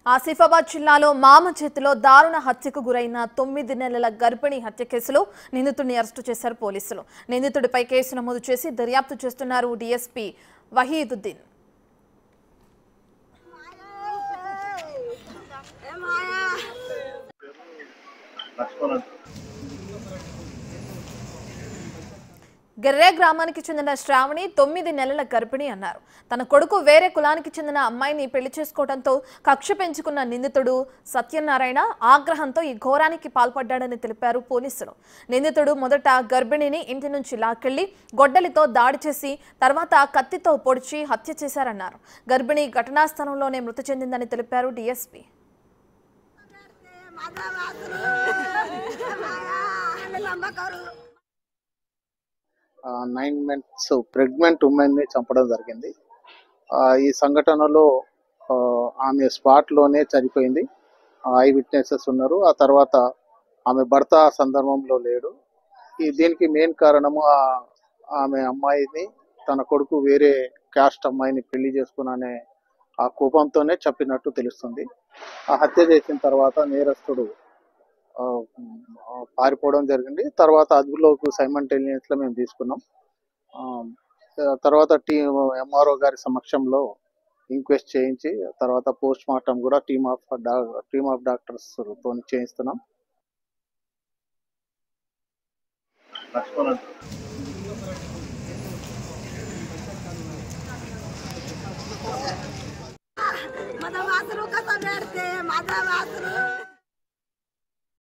ఆసిఫాబాద్ జిల్లాలో మామ చేతిలో దారుణ హత్యకు గురైన 9 నెలల గర్భిణి హత్య కేసులో నిందితుడిని అరెస్టు చేశారు పోలీసులు. నిందితుడిపై కేసు నమోదు చేసి దర్యాప్తు చేస్తున్నారు డీఎస్పీ వహీదుద్దీన్. గెర్రే గ్రామానికి చెందిన శ్రావణి 9 నెలల గర్భిణి అన్నారు. తన కొడుకు వేరే కులానికి చెందిన అమ్మాయిని పెళ్లి చేసుకోవడంతో కక్ష పెంచుకున్న నిందితుడు సత్యనారాయణ ఆగ్రహంతో ఈ ఘోరానికి పాల్పడ్డాడని తెలిపారు పోలీసులు. నిందితుడు మొదట గర్భిణిని ఇంటి నుంచి లాక్కెళ్లి గొడ్డలితో దాడి చేసి తర్వాత కత్తితో పొడిచి హత్య చేశారన్నారు. గర్భిణి ఘటనా స్థలంలోనే మృతి చెందిందని తెలిపారు డీఎస్పీ. 9 months ప్రెగ్నెంట్ ఉమెన్ ని చంపడం జరిగింది. ఈ సంఘటనలో ఆమె స్పాట్ లోనే చనిపోయింది. ఐ విట్నెసెస్ ఉన్నారు. ఆ తర్వాత ఆమె భర్త ఆ సందర్భంలో లేడు. దీనికి మెయిన్ కారణము ఆమె అమ్మాయిని తన కొడుకు వేరే క్యాస్ట్ అమ్మాయిని పెళ్లి చేసుకున్నానే ఆ కోపంతోనే చెప్పినట్టు తెలుస్తుంది. ఆ హత్య చేసిన తర్వాత నేరస్తుడు పారిపోవడం జరిగింది. తర్వాత అదుపులోకి సైమల్టేనియస్ లో మేము తీసుకున్నాం. తర్వాత ఎంఆర్ఓ గారి సమక్షంలో ఇంక్వెస్ట్ చేయించి తర్వాత పోస్ట్ మార్టం కూడా టీమ్ ఆఫ్ డాక్టర్స్ తో చేయిస్తున్నాం. మదవాసరు కథ పెడితే మదవాసరు